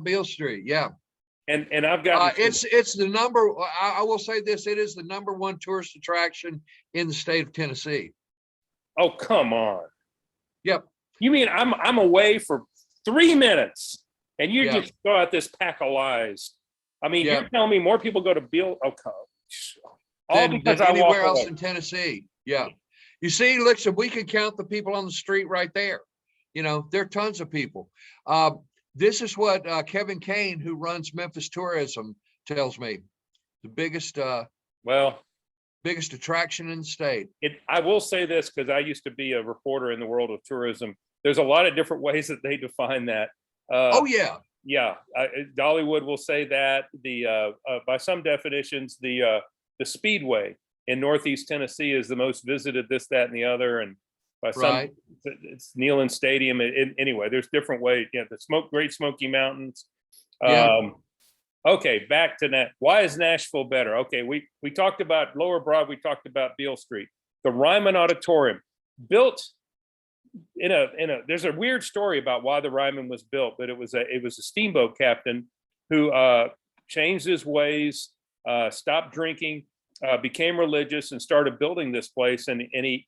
Beale Street. Yeah. And I've got it's the number. I will say this: it is the #1 tourist attraction in the state of Tennessee. Oh, come on. Yep. You mean I'm away for 3 minutes and you just throw out this pack of lies? I mean, you're telling me more people go to Beale? Oh, all because I walk anywhere else away. in Tennessee. Yeah. You see, listen, we can count the people on the street right there. You know, there are tons of people. This is what Kevin Kane, who runs Memphis Tourism, tells me. The biggest attraction in the state. I will say this, because I used to be a reporter in the world of tourism. There's a lot of different ways that they define that. Yeah, Dollywood will say that. By some definitions, the Speedway in Northeast Tennessee is the most visited, this, that, and the other, and by some, it's Neyland Stadium. Anyway, there's different ways. Yeah, the Great Smoky Mountains. Okay, back to that. Why is Nashville better? Okay, we talked about Lower Broad. We talked about Beale Street. The Ryman Auditorium, built in a. There's a weird story about why the Ryman was built, but it was a steamboat captain who changed his ways, stopped drinking, became religious, and started building this place. And he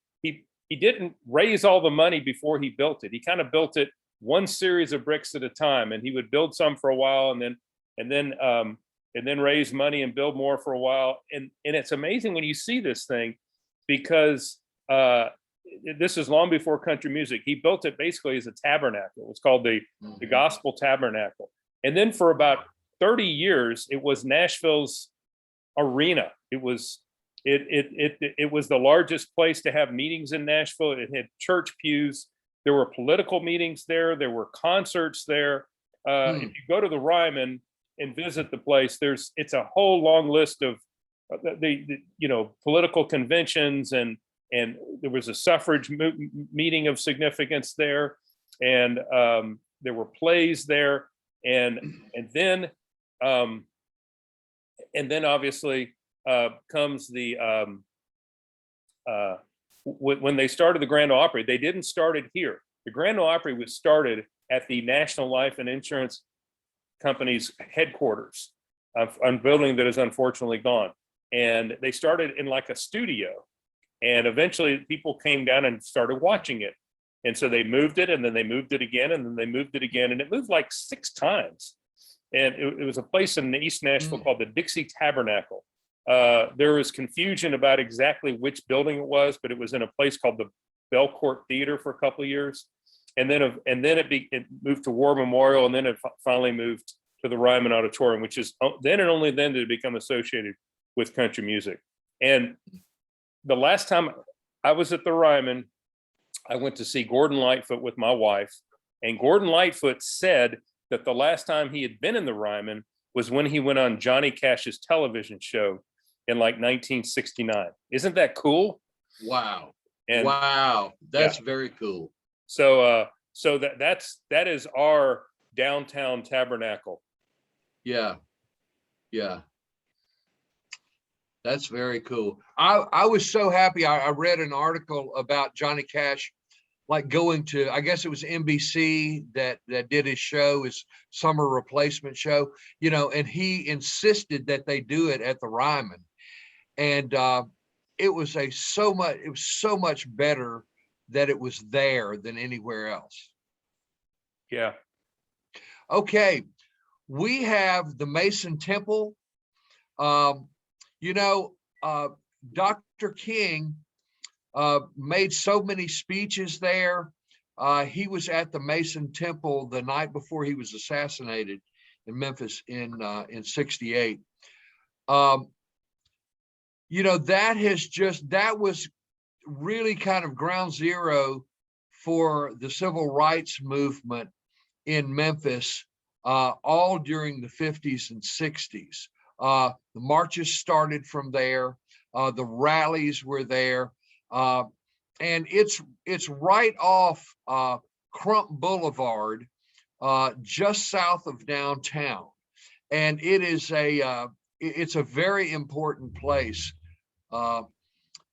didn't raise all the money before he built it. He kind of built it one series of bricks at a time, and he would build some for a while, and then raise money and build more for a while. And it's amazing when you see this thing, because this is long before country music. He built it basically as a tabernacle. It's called the Gospel Tabernacle. And then for about 30 years, it was Nashville's arena. It was the largest place to have meetings in Nashville. It had church pews. There were political meetings there. There were concerts there. If you go to the Ryman and visit the place, it's a whole long list of the political conventions, and there was a suffrage meeting of significance there, and there were plays there, and then obviously comes the when they started the Grand Ole Opry. They didn't start it here. The Grand Ole Opry was started at the National Life and Insurance Company's headquarters, a building that is unfortunately gone. And they started in like a studio, and eventually people came down and started watching it. And so they moved it, and then they moved it again, and then they moved it again, and it moved like 6 times. And it was a place in East Nashville called the Dixie Tabernacle. There was confusion about exactly which building it was, but it was in a place called the Belcourt Theater for a couple of years. And then it moved to War Memorial, and then it finally moved to the Ryman Auditorium, which is then and only then did it become associated with country music. And the last time I was at the Ryman, I went to see Gordon Lightfoot with my wife, and Gordon Lightfoot said that the last time he had been in the Ryman was when he went on Johnny Cash's television show in like 1969. Isn't that cool? Wow. Wow. That's very cool. So that is our downtown tabernacle. Yeah. That's very cool. I was so happy. I read an article about Johnny Cash, like going to, I guess it was NBC that did his show, his summer replacement show, and he insisted that they do it at the Ryman. And it was so much better that it was there than anywhere else. Yeah. Okay. We have the Mason Temple. Dr. King made so many speeches there. He was at the Mason Temple the night before he was assassinated in Memphis in 68. That was really kind of ground zero for the civil rights movement in Memphis, all during the 50s and 60s. The marches started from there. The rallies were there. And it's right off Crump Boulevard, just south of downtown. And it's a very important place.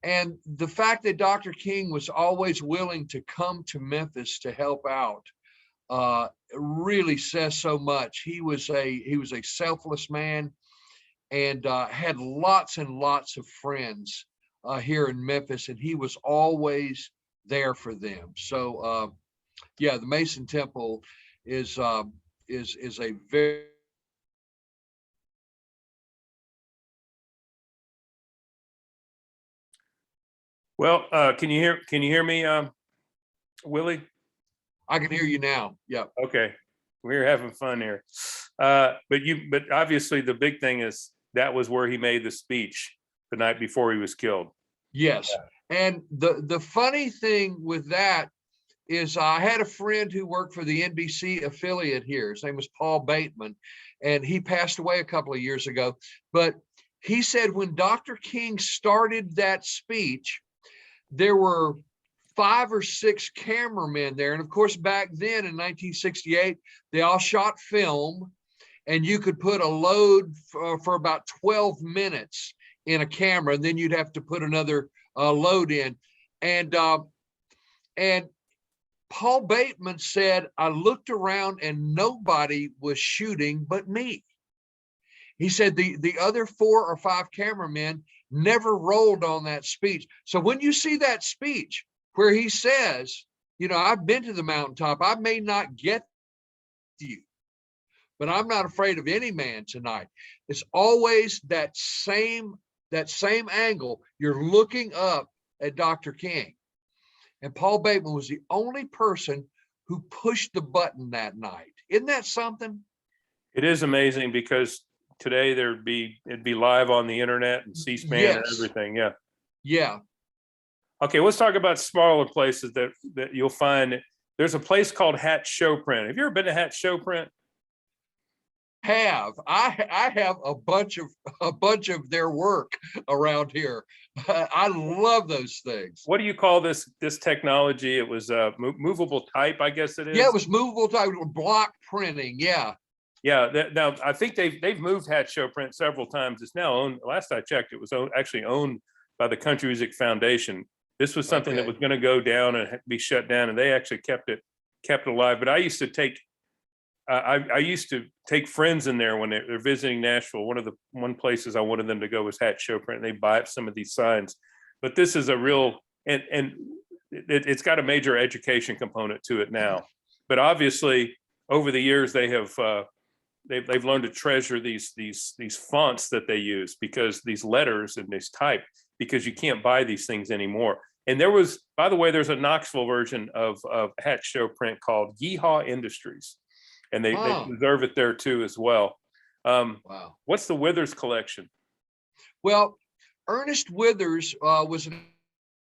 And the fact that Dr. King was always willing to come to Memphis to help out really says so much. He was a selfless man, and had lots and lots of friends here in Memphis, and he was always there for them. So yeah, the Mason Temple is a very. Well, can you hear me, Willie? I can hear you now. Yeah. Okay, we're having fun here. But obviously the big thing is that was where he made the speech the night before he was killed. Yes. And the funny thing with that is I had a friend who worked for the NBC affiliate here. His name was Paul Bateman, and he passed away a couple of years ago. But he said when Dr. King started that speech, there were 5 or 6 cameramen there. And of course, back then in 1968, they all shot film, and you could put a load for about 12 minutes in a camera, and then you'd have to put another load in. And Paul Bateman said, I looked around and nobody was shooting but me. He said the other 4 or 5 cameramen never rolled on that speech. So when you see that speech where he says, you know, I've been to the mountaintop, I may not get you, but I'm not afraid of any man tonight. It's always that same angle. You're looking up at Dr. King. And Paul Bateman was the only person who pushed the button that night. Isn't that something? It is amazing, because today it'd be live on the internet and C-SPAN. Yes. And everything. Yeah. Yeah. Okay, let's talk about smaller places that you'll find. There's a place called Hat Showprint. Have you ever been to Hat Showprint? I have a bunch of their work around here. I love those things. What do you call this technology? It was movable type, I guess it is. Yeah, it was movable type, block printing. Yeah. Yeah. Now I think they've moved Hat Showprint several times. It's now owned. Last I checked, it was actually owned by the Country Music Foundation. This was something that was going to go down and be shut down, and they actually kept it alive. But I used to take. I used to take friends in there when they're visiting Nashville. One places I wanted them to go was Hat Showprint, and they buy up some of these signs. But this is a real, and it's got a major education component to it now. But obviously, over the years, they've learned to treasure these fonts that they use, because these letters and this type, because you can't buy these things anymore. And there was, by the way, there's a Knoxville version of Hat Showprint called Yeehaw Industries. And they preserve it there too as well. Wow. What's the Withers collection? Well, Ernest Withers was an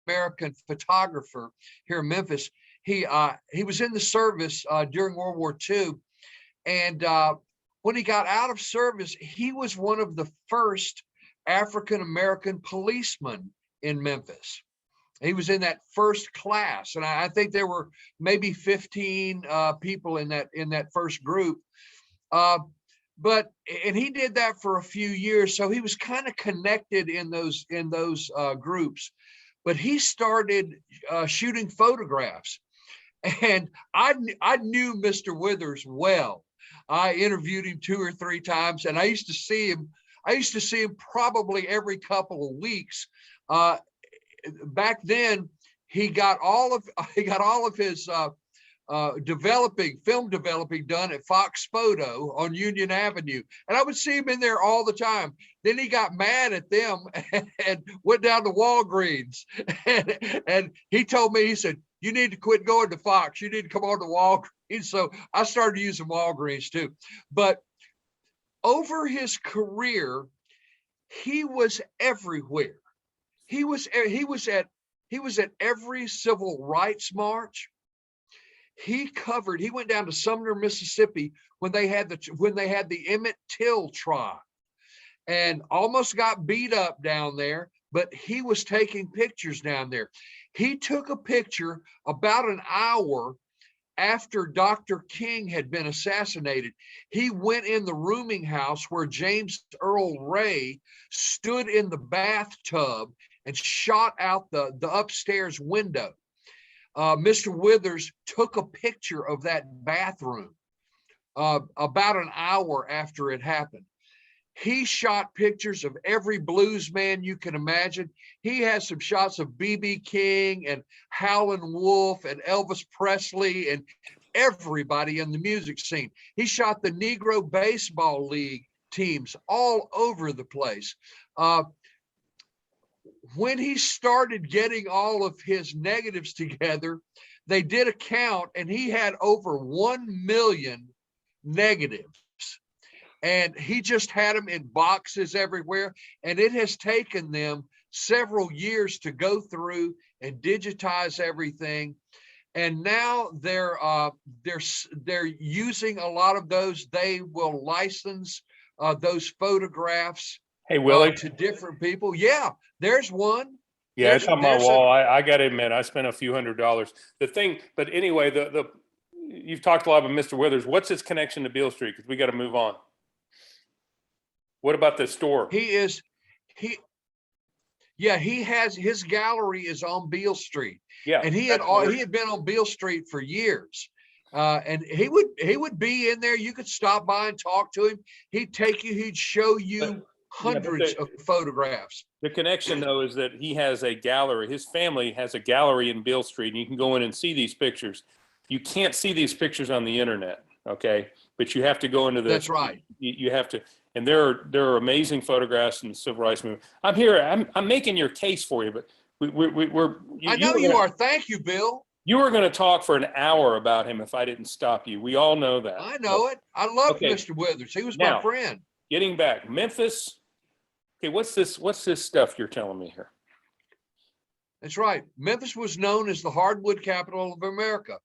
American photographer here in Memphis. He was in the service during World War II. And when he got out of service, he was one of the first African-American policemen in Memphis. He was in that first class, and I think there were maybe 15 people in that first group. But he did that for a few years, so he was kind of connected in those groups. But he started shooting photographs, and I knew Mr. Withers well. I interviewed him 2 or 3 times, and I used to see him probably every couple of weeks. Back then, he got all of his film developing done at Fox Photo on Union Avenue, and I would see him in there all the time. Then he got mad at them and went down to Walgreens, and he told me, he said, "You need to quit going to Fox. You need to come on to Walgreens." So I started using Walgreens too. But over his career, he was everywhere. He was at every civil rights march. He went down to Sumner, Mississippi when they had the Emmett Till trial, and almost got beat up down there, but he was taking pictures down there. He took a picture about an hour after Dr. King had been assassinated. He went in the rooming house where James Earl Ray stood in the bathtub and shot out the upstairs window. Mr. Withers took a picture of that bathroom. about an hour after it happened. He shot pictures of every blues man you can imagine. He has some shots of B.B. King and Howlin' Wolf and Elvis Presley and everybody in the music scene. He shot the Negro Baseball League teams all over the place. When he started getting all of his negatives together, they did a count and he had over 1 million negatives. And he just had them in boxes everywhere. And it has taken them several years to go through and digitize everything. And now they're using a lot of those. They will license those photographs Hey, Willie. to different people. Yeah, there's one. Yeah, it's on my wall. I got to admit, I spent a few $100s. The thing, but anyway, you've talked a lot about Mr. Withers. What's his connection to Beale Street? Because we got to move on. What about the store? He has his gallery is on Beale Street. Yeah, and he had been on Beale Street for years. And he would be in there. You could stop by and talk to him. He'd take you. He'd show you hundreds of photographs. The connection, though, is that he has a gallery. His family has a gallery in Beale Street, and you can go in and see these pictures. You can't see these pictures on the internet, okay? But you have to go into the. That's right. You have to, and there are amazing photographs in the civil rights movement. I'm here. I'm making your case for you, but we're. I know you are. Thank you, Bill. You were going to talk for an hour about him if I didn't stop you. We all know that. I know it. I love Mr. Withers. He was my friend. Getting back, Memphis. Okay, what's this stuff you're telling me here? That's right. Memphis was known as the hardwood capital of America.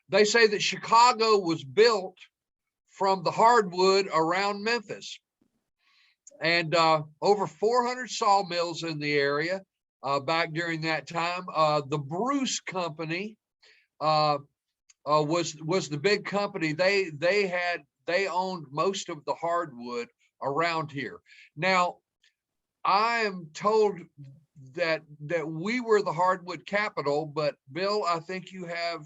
They say that Chicago was built from the hardwood around Memphis. And over 400 sawmills in the area back during that time. The Bruce Company was the big company. They owned most of the hardwood around here. Now, I am told that we were the hardwood capital, but Bill, I think you have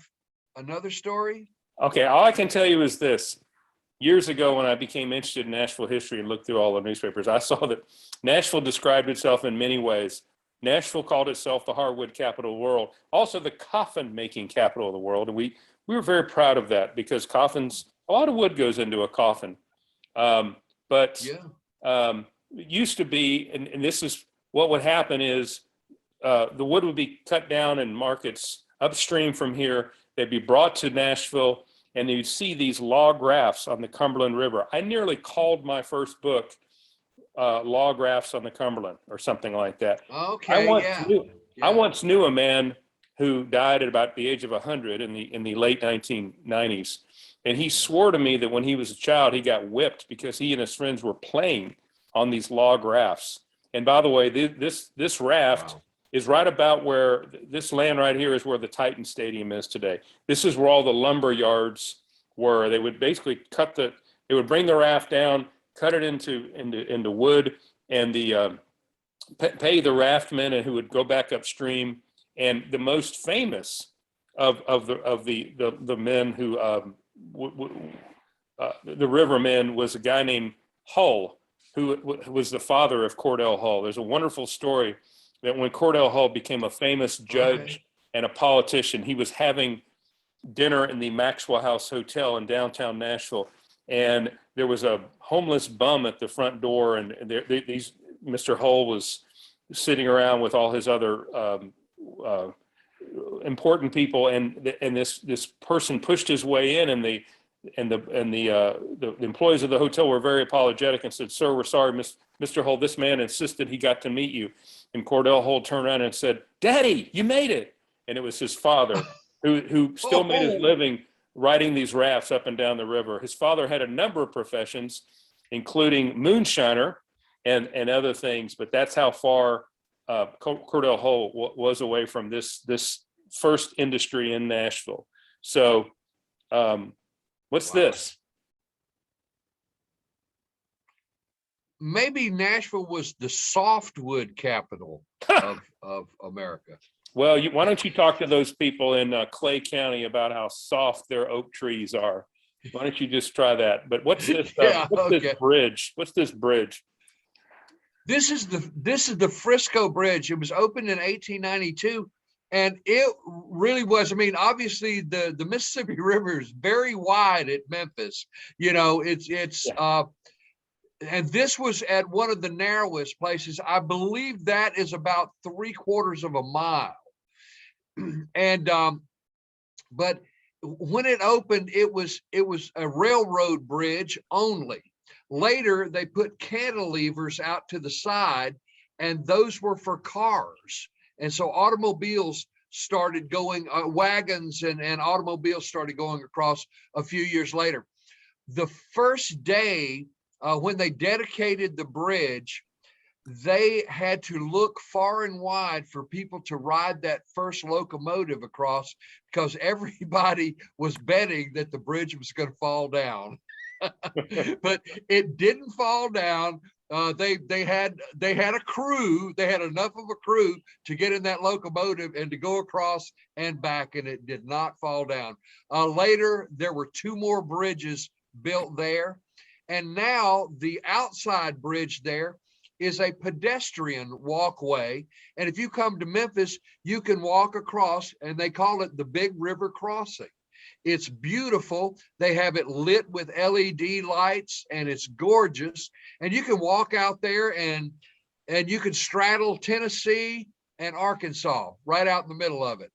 another story. Okay, all I can tell you is this. Years ago, when I became interested in Nashville history and looked through all the newspapers, I saw that Nashville described itself in many ways. Nashville called itself the hardwood capital of the world, also the coffin making capital of the world. And we were very proud of that because coffins, a lot of wood goes into a coffin. It used to be, and this is what would happen is the wood would be cut down in markets upstream from here. They'd be brought to Nashville and you'd see these log rafts on the Cumberland River. I nearly called my first book Log Rafts on the Cumberland or something like that. Okay, I once knew a man who died at about the age of 100 in the late 1990s. And he swore to me that when he was a child, he got whipped because he and his friends were playing on these log rafts. And by the way, this raft is right about where this land right here is where the Titan Stadium is today. This is where all the lumber yards were. They would basically they would bring the raft down, cut it into wood, and pay the raftmen and who would go back upstream. And the most famous of the men who the rivermen was a guy named Hull, who was the father of Cordell Hull. There's a wonderful story that when Cordell Hull became a famous judge and a politician, he was having dinner in the Maxwell House Hotel in downtown Nashville. And there was a homeless bum at the front door. And Mr. Hull was sitting around with all his other important people. And this person pushed his way in, and the employees of the hotel were very apologetic and said, "Sir, we're sorry, Mr. Hull, this man insisted he got to meet you." And Cordell Hull turned around and said, "Daddy, you made it." And it was his father who still made his living riding these rafts up and down the river. His father had a number of professions, including moonshiner and other things, but that's how far Cordell Hull was away from this first industry in Nashville. So what's this? Maybe Nashville was the softwood capital of America. Well, why don't you talk to those people in Clay County about how soft their oak trees are? Why don't you just try that? But what's this? Yeah, What's this bridge? What's this bridge? This is the Frisco Bridge. It was opened in 1892, and it really was. I mean, obviously the Mississippi River is very wide at Memphis. You know, and this was at one of the narrowest places. I believe that is about 3/4 of a mile. And but when it opened, it was a railroad bridge only. Later, they put cantilevers out to the side, and those were for cars. And so automobiles started going, wagons and automobiles started going across a few years later. The first day when they dedicated the bridge, they had to look far and wide for people to ride that first locomotive across, because everybody was betting that the bridge was going to fall down. But it didn't fall down. They had a crew. They had enough of a crew to get in that locomotive and to go across and back, and it did not fall down. Later, there were 2 more bridges built there, and now the outside bridge there is a pedestrian walkway. And if you come to Memphis, you can walk across, and they call it the Big River Crossing. It's beautiful. They have it lit with LED lights, and it's gorgeous. And you can walk out there and you can straddle Tennessee and Arkansas right out in the middle of it.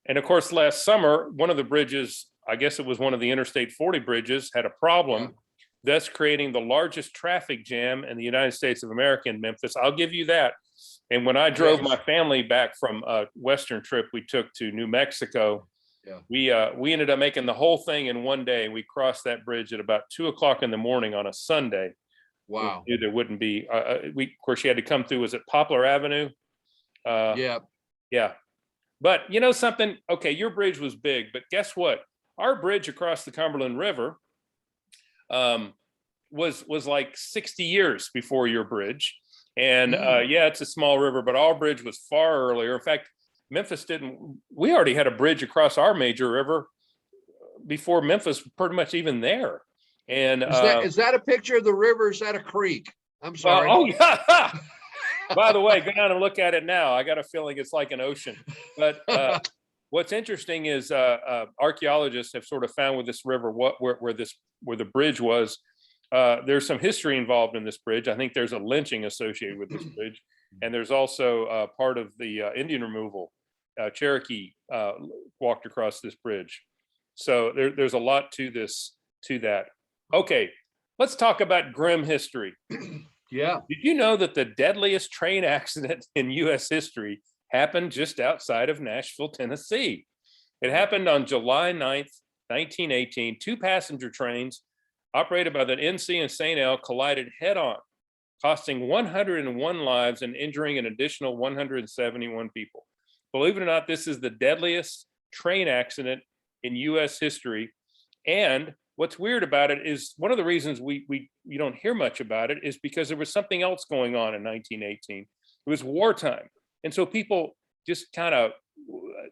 And of course, last summer, one of the bridges, I guess it was one of the Interstate 40 bridges, had a problem, thus creating the largest traffic jam in the United States of America in Memphis. I'll give you that. And when I drove my family back from a Western trip we took to New Mexico, we ended up making the whole thing in one day. We crossed that bridge at about 2 o'clock in the morning on a Sunday. Wow. We knew there wouldn't be, of course, you had to come through, was it Poplar Avenue? Yeah. But you know something? Okay, your bridge was big, but guess what? Our bridge across the Cumberland River was like 60 years before your bridge. And it's a small river, but our bridge was far earlier. In fact, Memphis we already had a bridge across our major river before Memphis pretty much even there. And is that a picture of the river? Is that a creek? I'm sorry. Yeah. By the way, go down and look at it now. I got a feeling it's like an ocean. But what's interesting is archaeologists have sort of found with this river where the bridge was. There's some history involved in this bridge. I think there's a lynching associated with this bridge, and there's also part of the Indian removal. Cherokee walked across this bridge, so there's a lot to that. Okay, let's talk about grim history. Yeah. Did you know that the deadliest train accident in U.S. history happened just outside of Nashville, Tennessee? It happened on July 9th, 1918. 2 passenger trains operated by the NC and St. L collided head-on, costing 101 lives and injuring an additional 171 people. Believe it or not, this is the deadliest train accident in U.S. history. And what's weird about it is one of the reasons you don't hear much about it is because there was something else going on in 1918. It was wartime. And so people just kind of,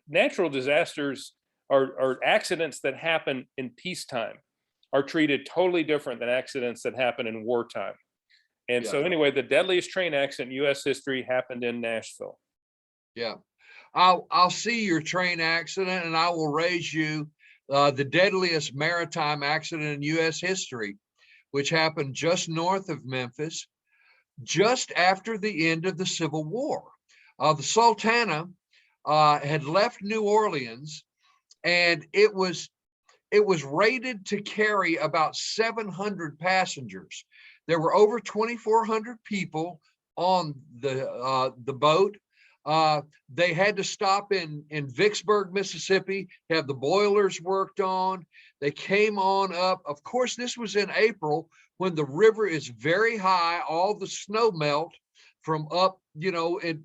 natural disasters or accidents that happen in peacetime are treated totally different than accidents that happen in wartime. And so anyway, the deadliest train accident in U.S. history happened in Nashville. Yeah. I'll see your train accident, and I will raise you the deadliest maritime accident in U.S. history, which happened just north of Memphis, just after the end of the Civil War. The Sultana had left New Orleans, and it was rated to carry about 700 passengers. There were over 2,400 people on the boat. They had to stop in Vicksburg, Mississippi, have the boilers worked on. They came on up. Of course, this was in April when the river is very high. All the snow melt from up, in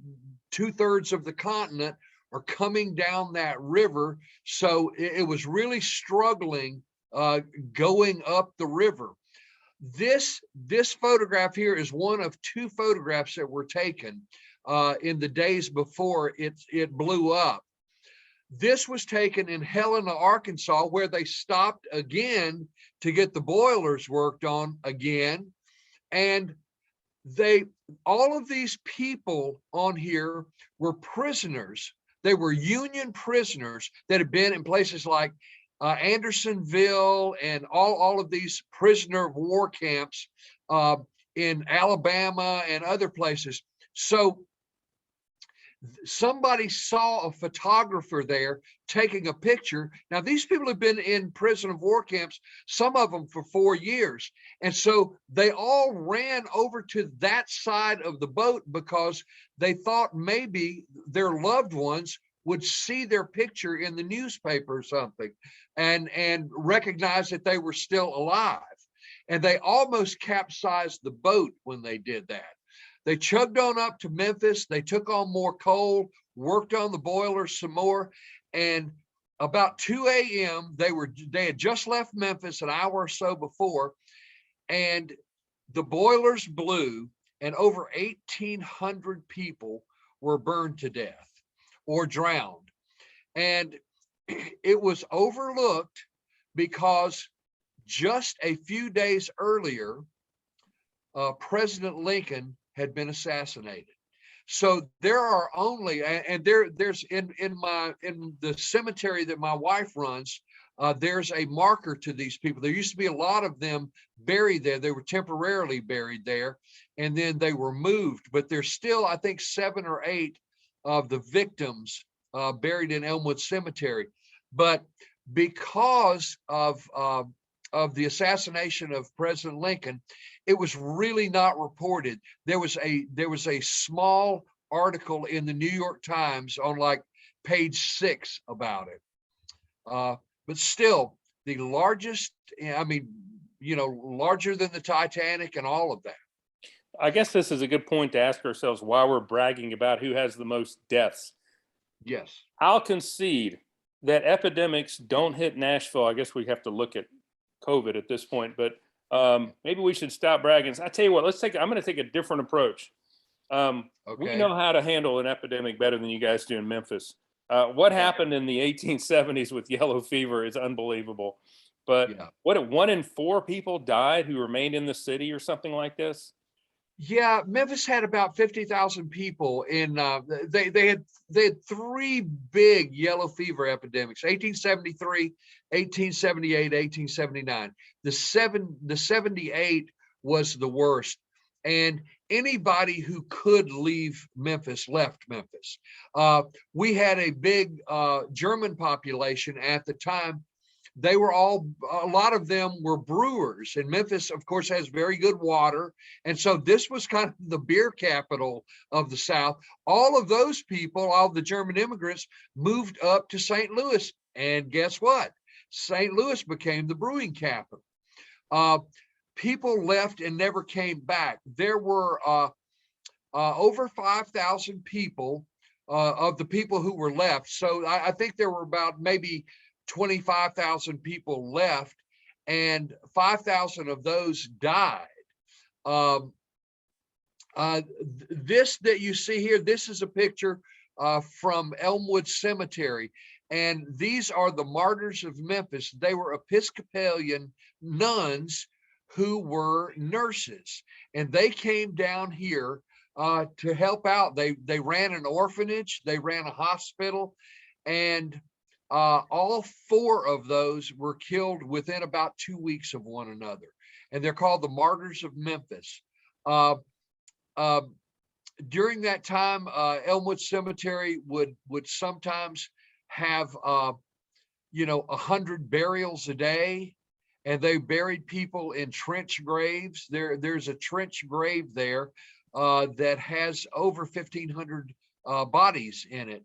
2/3 of the continent are coming down that river. So it was really struggling going up the river. This photograph here is one of 2 photographs that were taken in the days before it blew up. This was taken in Helena, Arkansas, where they stopped again to get the boilers worked on again. And all of these people on here were prisoners. They were Union prisoners that had been in places like Andersonville and all of these prisoner of war camps in Alabama and other places. So somebody saw a photographer there taking a picture. Now, these people have been in prison of war camps, some of them for 4 years. And so they all ran over to that side of the boat because they thought maybe their loved ones would see their picture in the newspaper or something and recognize that they were still alive. And they almost capsized the boat when they did that. They chugged on up to Memphis. They took on more coal, worked on the boilers some more. And about 2 a.m., they had just left Memphis an hour or so before, and the boilers blew, and over 1,800 people were burned to death or drowned. And it was overlooked because just a few days earlier, President Lincoln had been assassinated. So there are only, and there's in the cemetery that my wife runs, there's a marker to these people. There used to be a lot of them buried there. They were temporarily buried there, and then they were moved. But there's still, I think, 7 or 8 of the victims buried in Elmwood Cemetery. But because of the assassination of President Lincoln, it was really not reported. There was a small article in the New York Times on like page 6 about it. But still, the largest, I mean, larger than the Titanic and all of that. I guess this is a good point to ask ourselves why we're bragging about who has the most deaths. Yes. I'll concede that epidemics don't hit Nashville. I guess we have to look at COVID at this point, but maybe we should stop bragging. I tell you what, I'm going to take a different approach. Okay. We know how to handle an epidemic better than you guys do in Memphis. What happened in the 1870s with yellow fever is unbelievable. But what, 1 in 4 people died who remained in the city or something like this? Yeah, Memphis had about 50,000 people in, they had 3 big yellow fever epidemics, 1873, 1878, 1879. The 78 was the worst. And anybody who could leave Memphis left Memphis. We had a big German population at the time. They were a lot of them were brewers, and Memphis, of course, has very good water. And so this was kind of the beer capital of the South. All of those people, all the German immigrants, moved up to St. Louis. And guess what? St. Louis became the brewing capital. People left and never came back. There were over 5,000 people of the people who were left. So I think there were about maybe 25,000 people left, and 5,000 of those died. This that you see here, this is a picture from Elmwood Cemetery, and these are the Martyrs of Memphis. They were Episcopalian nuns who were nurses, and they came down here to help out. They ran an orphanage, they ran a hospital, and all 4 of those were killed within about 2 weeks of one another, and they're called the Martyrs of Memphis. During that time, Elmwood Cemetery would sometimes have 100 burials a day, and they buried people in trench graves. There's a trench grave there that has over 1,500 bodies in it.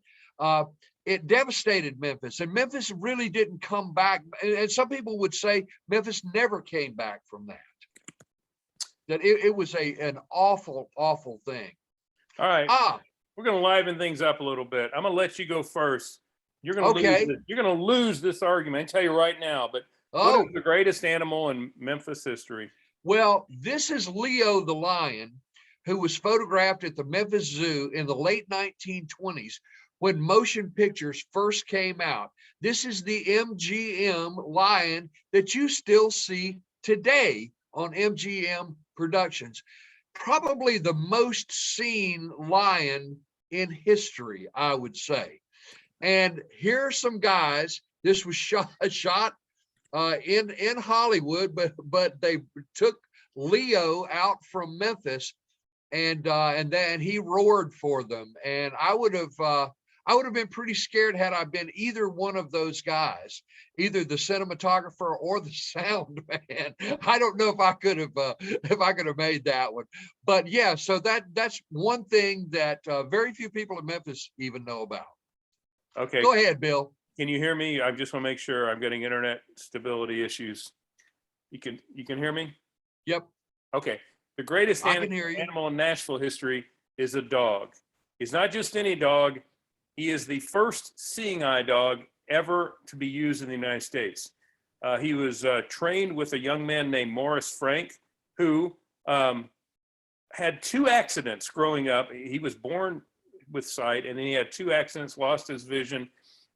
It devastated Memphis, and Memphis really didn't come back. And some people would say Memphis never came back from that. That it was an awful, awful thing. All right, we're going to liven things up a little bit. I'm going to let you go first. You're going to lose this argument. I tell you right now. But what is the greatest animal in Memphis history? Well, this is Leo the lion, who was photographed at the Memphis Zoo in the late 1920s, when motion pictures first came out. This is the Mgm Lion that you still see today on MGM Productions. Probably the most seen lion in history, I would say. And here are some guys. This was shot in Hollywood, but they took Leo out from Memphis, and then he roared for them. And I would have been pretty scared had I been either one of those guys, either the cinematographer or the sound man. I don't know if I could have made that one. But yeah, so that's one thing that very few people in Memphis even know about. Okay. Go ahead, Bill. Can you hear me? I just want to make sure I'm getting internet stability issues. You can hear me? Yep. Okay. The greatest I can hear you. animal in Nashville history is a dog. He's not just any dog. He is the first seeing eye dog ever to be used in the United States. He was trained with a young man named Morris Frank, who had 2 accidents growing up. He was born with sight, and then he had 2 accidents, lost his vision.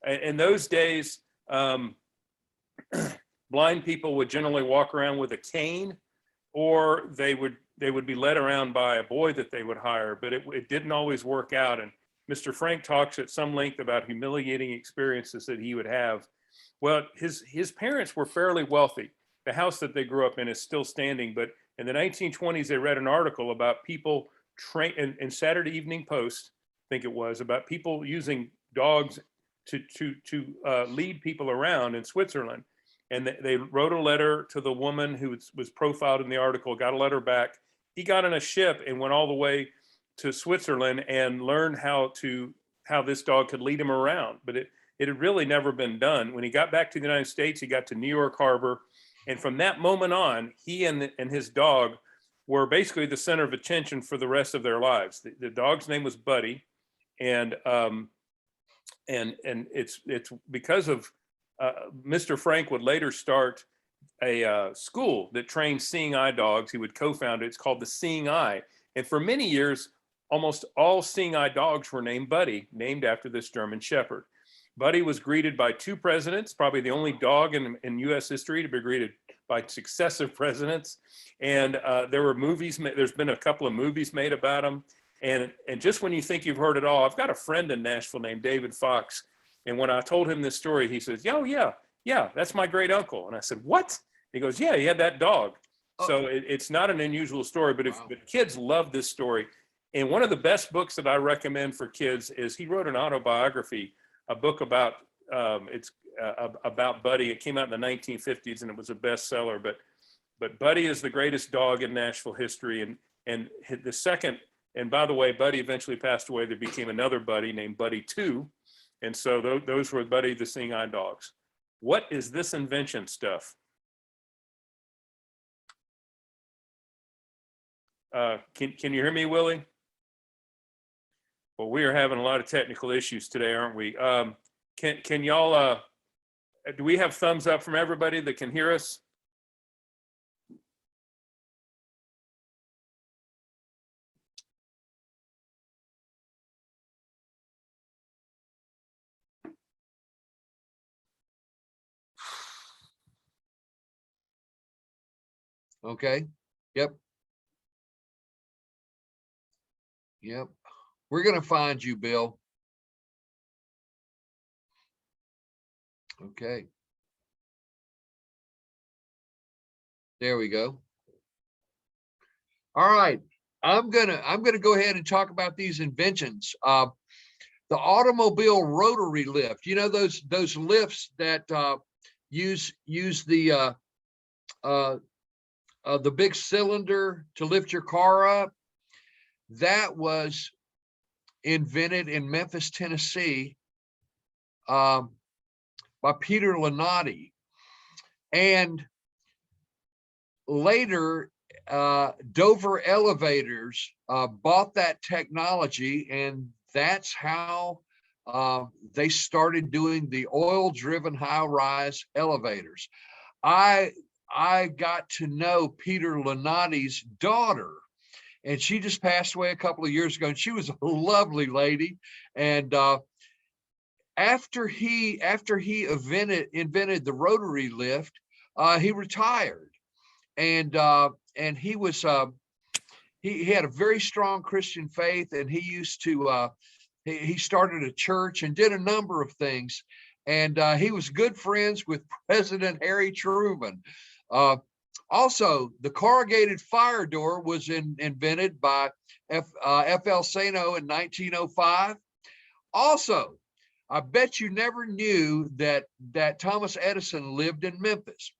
In those days, blind people would generally walk around with a cane, or they would be led around by a boy that they would hire, but it didn't always work out. And Mr. Frank talks at some length about humiliating experiences that he would have. Well, his parents were fairly wealthy. The house that they grew up in is still standing, but in the 1920s, they read an article about people in Saturday Evening Post, I think it was, about people using dogs to lead people around in Switzerland. And they wrote a letter to the woman who was profiled in the article, got a letter back. He got on a ship and went all the way to Switzerland and learned how this dog could lead him around. But it had really never been done. When he got back to the United States, he got to New York Harbor. And from that moment on, he and his dog were basically the center of attention for the rest of their lives. The dog's name was Buddy. And it's because of Mr. Frank would later start a school that trained seeing eye dogs. He would co-found it. It's called the Seeing Eye. And for many years, almost all seeing eye dogs were named Buddy, named after this German Shepherd. Buddy was greeted by 2 presidents, probably the only dog in U.S. history to be greeted by successive presidents. And there were movies. There's been a couple of movies made about him. And just when you think you've heard it all, I've got a friend in Nashville named David Fox. And when I told him this story, he says, "Oh, yeah, that's my great uncle." And I said, "What?" He goes, "Yeah, he had that dog." Oh. So it's not an unusual story, but but kids love this story. And one of the best books that I recommend for kids is he wrote an autobiography, a book about about Buddy. It came out in the 1950s and it was a bestseller. But Buddy is the greatest dog in Nashville history. And the second, and by the way, Buddy eventually passed away. There became another Buddy named Buddy 2. And so those were Buddy the Seeing Eye dogs. What is this invention stuff? Can you hear me, Willie? Well, we are having a lot of technical issues today, aren't we? Can y'all, do we have thumbs up from everybody that can hear us? Okay. Yep. We're going to find you, Bill. Okay. There we go. All right. I'm gonna go ahead and talk about these inventions. The automobile rotary lift. You know those lifts that use the big cylinder to lift your car up. That was invented in Memphis, Tennessee, by Peter Lunati. And later, Dover Elevators bought that technology, and that's how they started doing the oil-driven high-rise elevators. I got to know Peter Lunati's daughter, and she just passed away a couple of years ago, and she was a lovely lady. And after he invented the rotary lift, he retired, and he was he had a very strong Christian faith, and he used to he started a church and did a number of things, and he was good friends with President Harry Truman. Also, the corrugated fire door was invented by F.L. Sano in 1905. Also, I bet you never knew that Thomas Edison lived in Memphis.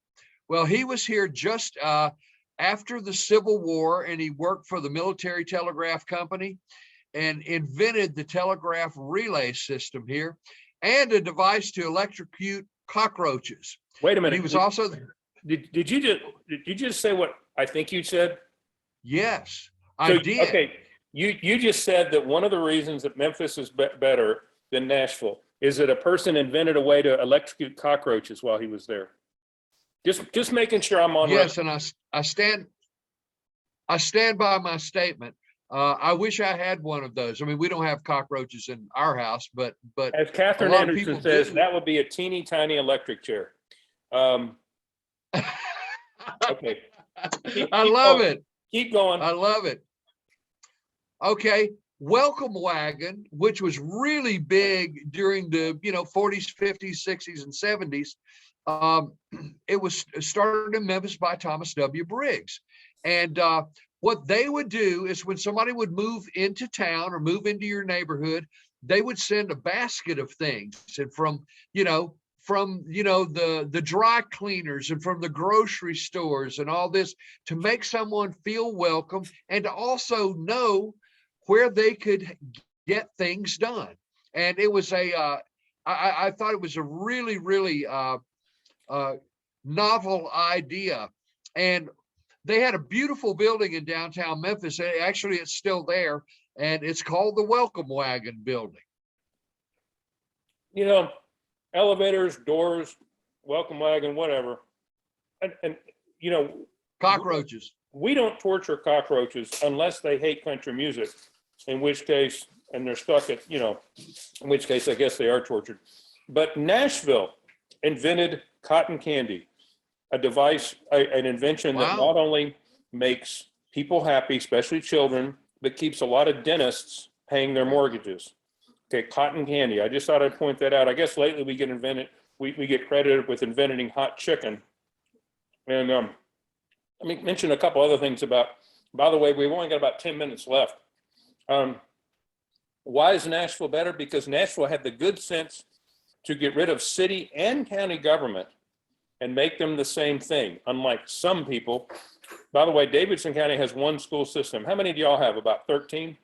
Well, he was here just after the Civil War, and he worked for the Military Telegraph Company and invented the telegraph relay system here and a device to electrocute cockroaches. Wait a minute. He was also did you just say what I think you said? Yes, I did. Okay, you just said that one of the reasons that Memphis is better than Nashville is that a person invented a way to electrocute cockroaches while he was there. Just making sure I'm on. Yes, and I stand by my statement. I wish I had one of those. I mean, we don't have cockroaches in our house, but as Catherine Anderson says, that would be a teeny tiny electric chair. Okay. I love it. Keep going. I love it. Okay. Welcome Wagon, which was really big during the 40s, 50s, 60s, and 70s. It was started in Memphis by Thomas W. Briggs. And what they would do is when somebody would move into town or move into your neighborhood, they would send a basket of things, and from the dry cleaners and from the grocery stores and all this, to make someone feel welcome and to also know where they could get things done. And it was I thought it was a really, really novel idea. And they had a beautiful building in downtown Memphis. Actually, it's still there, and it's called the Welcome Wagon building. Elevators, doors, welcome wagon, whatever. And cockroaches. We don't torture cockroaches unless they hate country music, in which case, and they're stuck at, in which case I guess they are tortured. But Nashville invented cotton candy, a device, an invention that not only makes people happy, especially children, but keeps a lot of dentists paying their mortgages. Okay, cotton candy. I just thought I'd point that out. I guess lately we get credited with inventing hot chicken. And let me mention a couple other things by the way, we've only got about 10 minutes left. Why is Nashville better? Because Nashville had the good sense to get rid of city and county government and make them the same thing, unlike some people. By the way, Davidson County has one school system. How many do y'all have? About 13?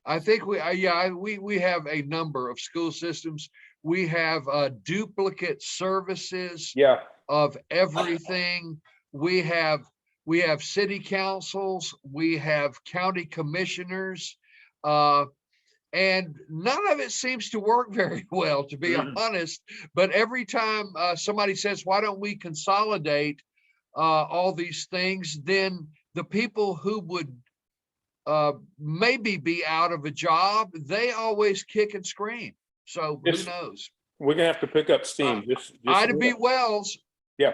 I think we have a number of school systems. We have duplicate services of everything. We have city councils, we have county commissioners, and none of it seems to work very well, to be honest. But every time somebody says, why don't we consolidate all these things, then the people who would maybe be out of a job, they always kick and scream. So who knows? We're gonna have to pick up steam. Ida B. Wells. Yeah,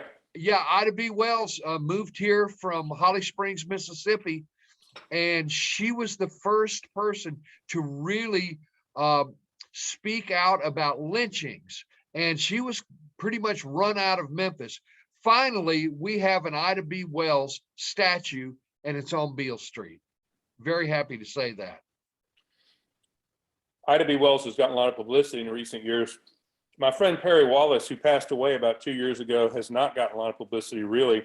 Ida B. Wells moved here from Holly Springs, Mississippi, and she was the first person to really speak out about lynchings. And she was pretty much run out of Memphis. Finally, we have an Ida B. Wells statue, and it's on Beale Street. Very happy to say that. Ida B. Wells has gotten a lot of publicity in recent years. My friend Perry Wallace, who passed away about 2 years ago, has not gotten a lot of publicity, really.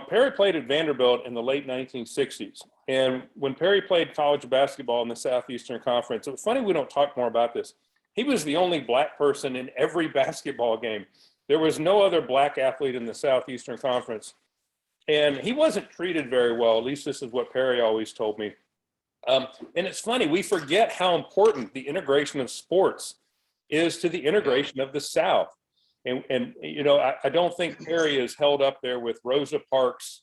Perry played at Vanderbilt in the late 1960s. And when Perry played college basketball in the Southeastern Conference, it was funny we don't talk more about this. He was the only Black person in every basketball game. There was no other Black athlete in the Southeastern Conference. And he wasn't treated very well. At least this is what Perry always told me. And it's funny, we forget how important the integration of sports is to the integration of the South. And I don't think Perry is held up there with Rosa Parks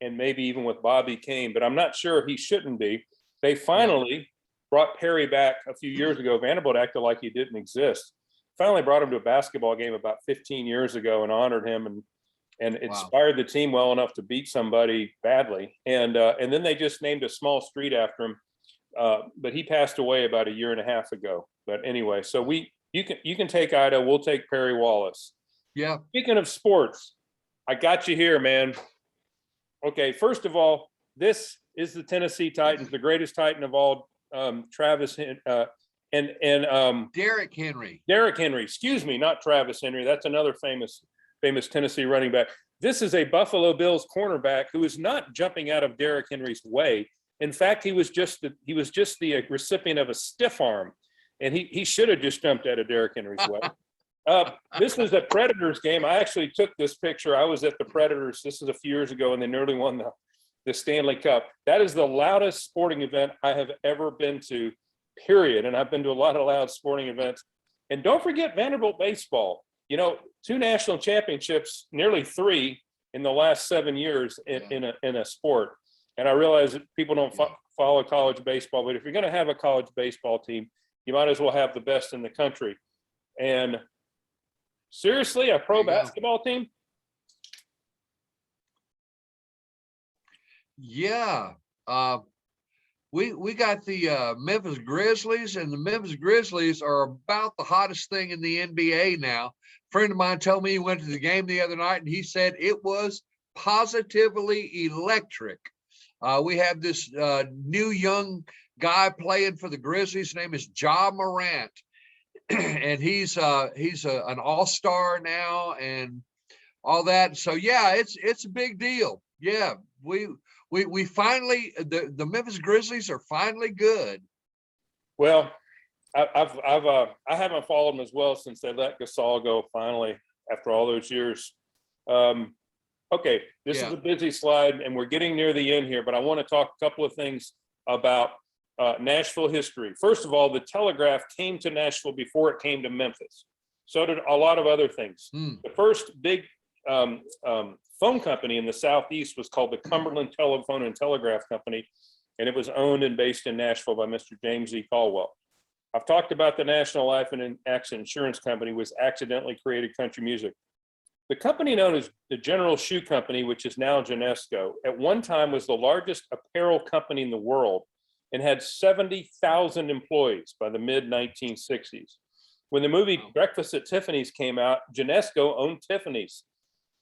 and maybe even with Bobby Kane, but I'm not sure he shouldn't be. They finally brought Perry back a few years ago. Vanderbilt acted like he didn't exist. Finally brought him to a basketball game about 15 years ago and honored him and inspired the team well enough to beat somebody badly. And then they just named a small street after him. But he passed away about a year and a half ago. But anyway, so you can take Ida, we'll take Perry Wallace. Yeah. Speaking of sports, I got you here, man. Okay, first of all, this is the Tennessee Titans, the greatest Titan of all, Travis and Derrick Henry. Derrick Henry, excuse me, not Travis Henry. That's another famous Tennessee running back. This is a Buffalo Bills cornerback who is not jumping out of Derrick Henry's way. In fact, he was just the recipient of a stiff arm, and he should have just jumped out of Derrick Henry's way. This was a Predators game. I actually took this picture. I was at the Predators. This is a few years ago, and they nearly won the Stanley Cup. That is the loudest sporting event I have ever been to, period. And I've been to a lot of loud sporting events. And don't forget Vanderbilt baseball. 2 national championships, nearly 3 in the last 7 years in a sport. And I realize that people don't follow college baseball, but if you're going to have a college baseball team, you might as well have the best in the country. And seriously, a pro basketball team? Yeah. We got the Memphis Grizzlies, and the Memphis Grizzlies are about the hottest thing in the NBA now. A friend of mine told me he went to the game the other night, and he said it was positively electric. We have this new young guy playing for the Grizzlies. His name is Ja Morant, and he's an all-star now and all that. So yeah, it's a big deal. Yeah, we finally, the Memphis Grizzlies are finally good. Well, I haven't followed them as well since they let Gasol go finally after all those years. Okay, this is a busy slide, and we're getting near the end here, but I want to talk a couple of things about Nashville history. First of all, the telegraph came to Nashville before it came to Memphis. So did a lot of other things. The first big phone company in the Southeast was called the Cumberland Telephone and Telegraph Company, and it was owned and based in Nashville by Mr. James E. Caldwell. I've talked about the National Life and Accident Insurance Company was accidentally created country music. The company known as the General Shoe Company, which is now Genesco, at one time was the largest apparel company in the world and had 70,000 employees by the mid-1960s. When the movie Breakfast at Tiffany's came out, Genesco owned Tiffany's.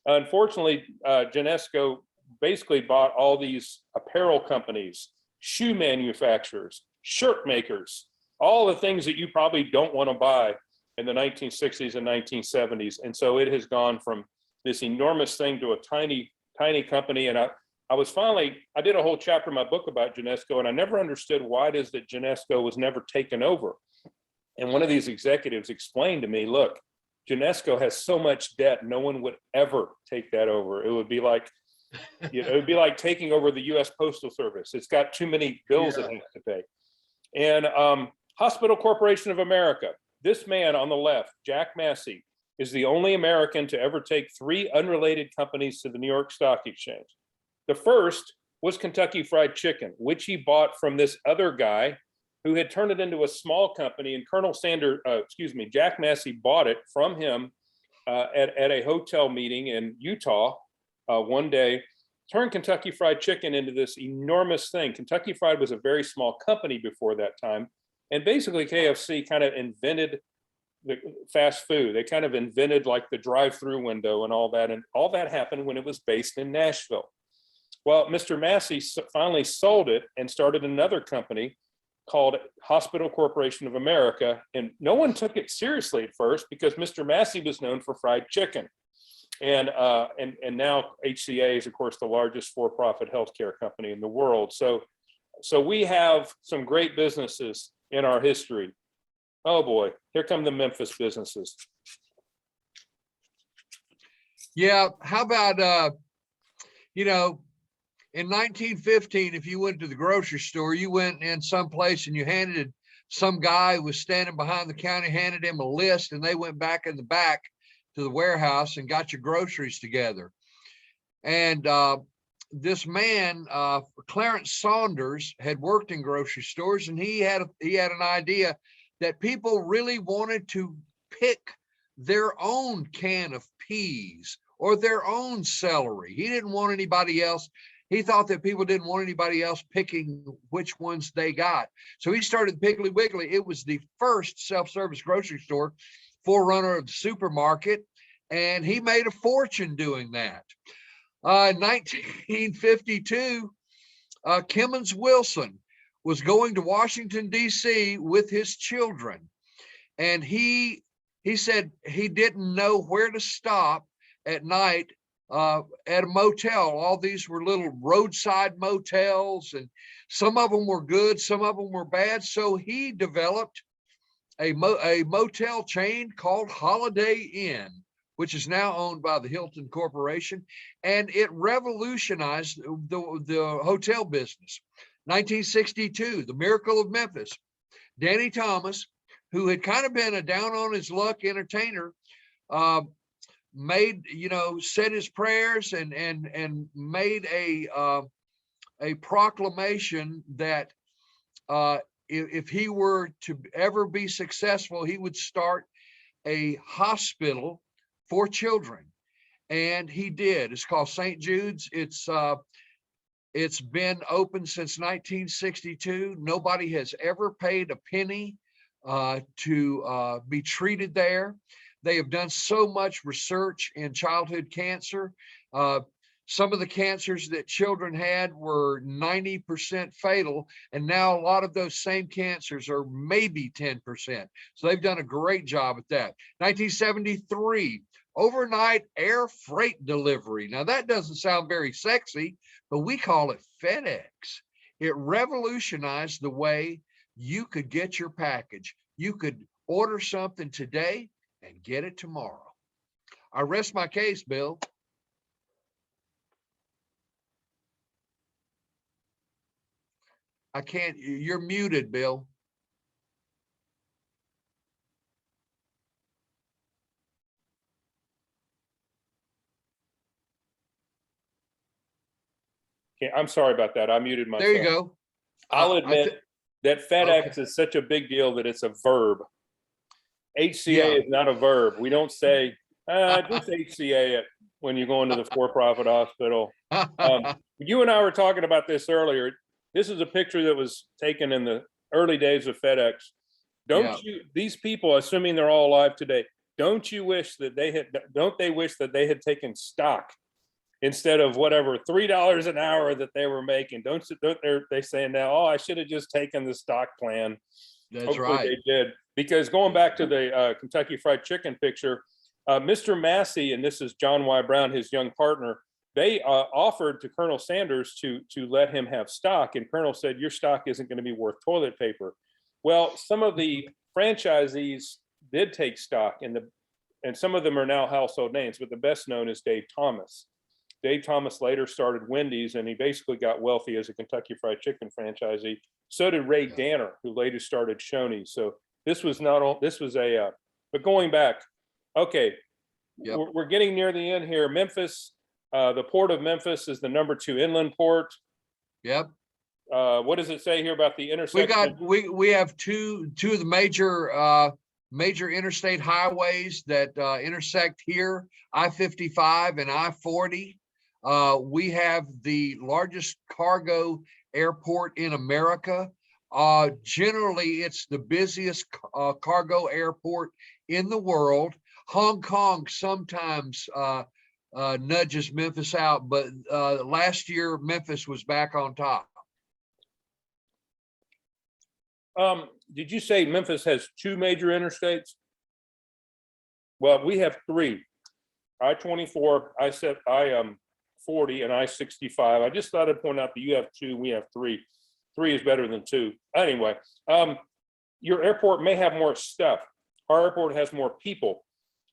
Unfortunately, Genesco basically bought all these apparel companies, shoe manufacturers, shirt makers, all the things that you probably don't want to buy in the 1960s and 1970s. And so it has gone from this enormous thing to a tiny, tiny company. And I did a whole chapter in my book about Genesco, and I never understood why it is that Genesco was never taken over. And one of these executives explained to me, look, Genesco has so much debt, no one would ever take that over. It would be like, it would be like taking over the U.S. Postal Service. It's got too many bills it has to pay. And Hospital Corporation of America, this man on the left, Jack Massey, is the only American to ever take 3 unrelated companies to the New York Stock Exchange. The first was Kentucky Fried Chicken, which he bought from this other guy who had turned it into a small company, and Jack Massey bought it from him at a hotel meeting in Utah one day, turned Kentucky Fried Chicken into this enormous thing. Kentucky Fried was a very small company before that time, and basically KFC kind of invented the fast food. They kind of invented like the drive-through window and all that happened when it was based in Nashville. Well, Mr. Massey finally sold it and started another company called Hospital Corporation of America. And no one took it seriously at first because Mr. Massey was known for fried chicken. And now HCA is, of course, the largest for-profit healthcare company in the world. So we have some great businesses in our history. Oh boy, here come the Memphis businesses. Yeah, how about, in 1915, if you went to the grocery store, you went in someplace and you handed some guy who was standing behind the counter, handed him a list, and they went back in the back to the warehouse and got your groceries together. And this man, Clarence Saunders, had worked in grocery stores, and he had an idea that people really wanted to pick their own can of peas or their own celery. He didn't want anybody else. He thought that people didn't want anybody else picking which ones they got. So he started Piggly Wiggly. It was the first self-service grocery store, forerunner of the supermarket, and he made a fortune doing that. In 1952, Kimmons Wilson was going to Washington, D.C. with his children. And he said he didn't know where to stop at night at a motel. All these were little roadside motels, and some of them were good, some of them were bad. So he developed a motel chain called Holiday Inn, which is now owned by the Hilton Corporation, and it revolutionized the hotel business. 1962, the Miracle of Memphis. Danny Thomas, who had kind of been a down on his luck entertainer, said his prayers and made a proclamation that if he were to ever be successful, he would start a hospital for children, and he did. It's called St. Jude's. It's been open since 1962. Nobody has ever paid a penny to be treated there. They have done so much research in childhood cancer. Some of the cancers that children had were 90% fatal, and now a lot of those same cancers are maybe 10%. So they've done a great job at that. 1973, overnight air freight delivery. Now that doesn't sound very sexy, but we call it FedEx. It revolutionized the way you could get your package. You could order something today and get it tomorrow. I rest my case, Bill. I can't, you're muted, Bill. Okay, I'm sorry about that. I muted myself. There you go. I'll admit that FedEx is such a big deal that it's a verb. HCA is not a verb. We don't say, just HCA it when you go into the for-profit hospital. You and I were talking about this earlier. This is a picture that was taken in the early days of FedEx. These people, assuming they're all alive today, don't they wish that they had taken stock instead of whatever $3 an hour that they were making? Don't they saying now, oh, I should have just taken the stock plan. That's Hopefully right. They did. Because going back to the Kentucky Fried Chicken picture, Mr. Massey, and this is John Y. Brown, his young partner, they offered to Colonel Sanders to let him have stock, and Colonel said, your stock isn't going to be worth toilet paper. Well, some of the franchisees did take stock, and some of them are now household names, but the best known is Dave Thomas. Dave Thomas later started Wendy's, and he basically got wealthy as a Kentucky Fried Chicken franchisee. So did Ray Danner, who later started Shoney's. So but going back, okay, we're getting near the end here. Memphis, the port of Memphis is the #2 inland port. Yep. What does it say here about the intersection? We have two of the major interstate highways that intersect here, I-55 and I-40. We have the largest cargo airport in America. Generally, it's the busiest cargo airport in the world. Hong Kong sometimes nudges Memphis out, but last year Memphis was back on top. Did you say Memphis has 2 major interstates? Well, we have 3. I-24, I-40, and I-65. I just thought I'd point out that you have 2, we have 3. 3 is better than 2. Anyway, your airport may have more stuff. Our airport has more people.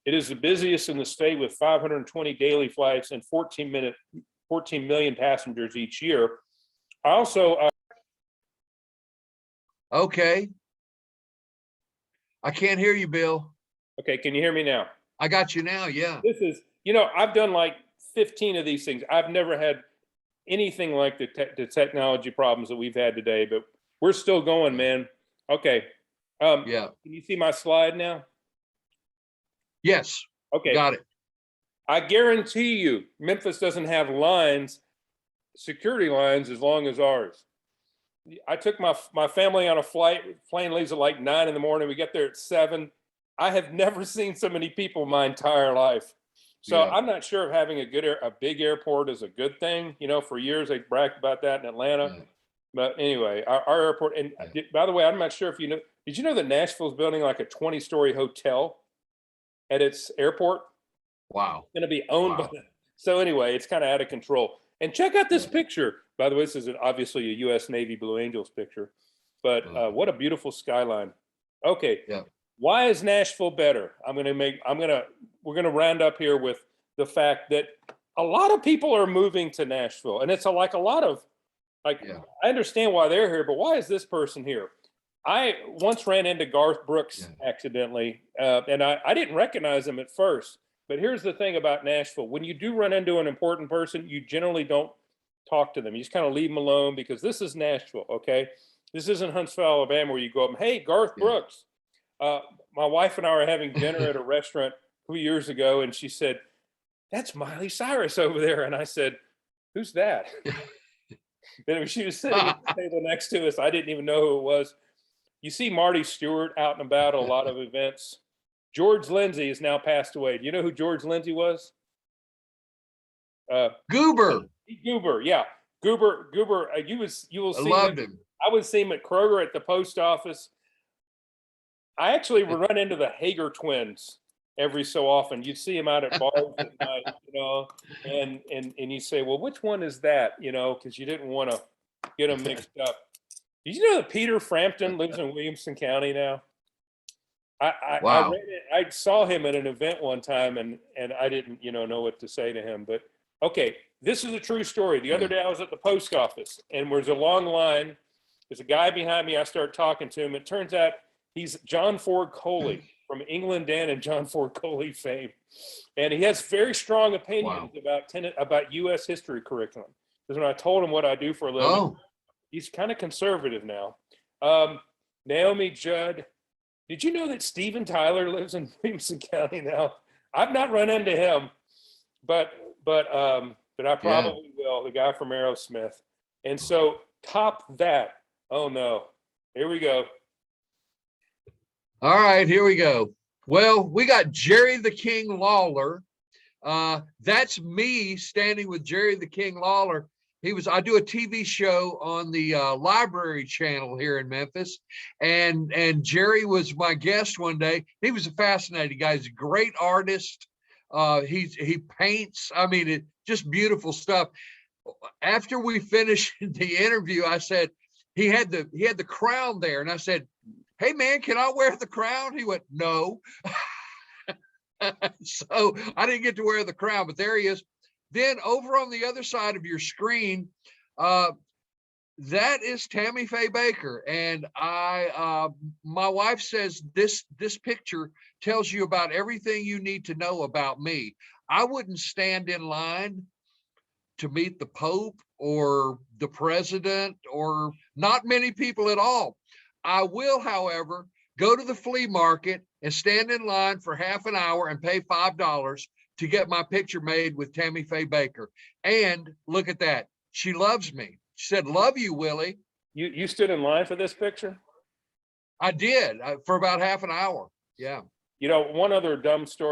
It is the busiest in the state with 520 daily flights and 14 million passengers each year. I also, okay. I can't hear you, Bill. Okay, can you hear me now? I got you now, yeah. This is, I've done like 15 of these things. I've never had anything like the technology problems that we've had today, but we're still going, man. Okay. Yeah. Can you see my slide now? Yes. Okay. Got it. I guarantee you, Memphis doesn't have lines, security lines, as long as ours. I took my family on a flight. Plane leaves at like 9 in the morning. We get there at 7. I have never seen so many people my entire life. So Yeah. I'm not sure if having a big airport is a good thing. You know, for years they bragged about that in Atlanta. Yeah. But anyway, our airport. And by the way, I'm not sure if you know. Did you know that Nashville's building like a 20-story hotel at its airport? Wow. Going to be owned by. So anyway, it's kind of out of control. And check out this picture. By the way, this is obviously a U.S. Navy Blue Angels picture, but what a beautiful skyline. Okay. Yeah. Why is Nashville better? we're going to round up here with the fact that a lot of people are moving to Nashville, and it's I understand why they're here, but why is this person here? I once ran into Garth Brooks accidentally, and I didn't recognize him at first. But here's the thing about Nashville. When you do run into an important person, you generally don't talk to them. You just kind of leave them alone, because this is Nashville, okay? This isn't Huntsville, Alabama, where you go up and, hey, Garth Brooks. My wife and I were having dinner at a restaurant 2 years ago, and she said, that's Miley Cyrus over there. And I said, who's that? And she was sitting at the table next to us. I didn't even know who it was. You see Marty Stewart out and about at a lot of events. George Lindsay has now passed away. Do you know who George Lindsay was? Goober. Goober, yeah. Goober. You will see. I loved him. I would see him at Kroger, at the post office. I actually would run into the Hager twins every so often. You'd see him out at bars at night, you know, and you say, well, which one is that? You know, because you didn't want to get them mixed up. Did you know that Peter Frampton lives in Williamson County now? I saw him at an event one time, and I didn't, know what to say to him. But okay, this is a true story. The other day I was at the post office, and there's a long line. There's a guy behind me. I start talking to him. It turns out he's John Ford Coley from England Dan and John Ford Coley fame, and he has very strong opinions about U.S. history curriculum. Because when I told him what I do for a living, he's kind of conservative now. Naomi Judd. Did you know that Steven Tyler lives in Williamson County now? I've not run into him, but I probably will. The guy from Aerosmith. And so top that. Oh no, here we go. All right, here we go. Well, we got Jerry the King Lawler. That's me standing with Jerry the King Lawler. I do a TV show on the library channel here in Memphis, and Jerry was my guest one day. He was a fascinating guy. He's a great artist. He paints. I mean, just beautiful stuff. After we finished the interview, I said he had the crown there, and I said, "Hey man, can I wear the crown?" He went, "No." So I didn't get to wear the crown, but there he is. Then over on the other side of your screen, that is Tammy Faye Bakker. And my wife says this picture tells you about everything you need to know about me. I wouldn't stand in line to meet the Pope or the president, or not many people at all. I will, however, go to the flea market and stand in line for half an hour and pay $5 to get my picture made with Tammy Faye Bakker. And look at that. She loves me. She said, "Love you, Willie." You stood in line for this picture? I did for about half an hour. Yeah. One other dumb story.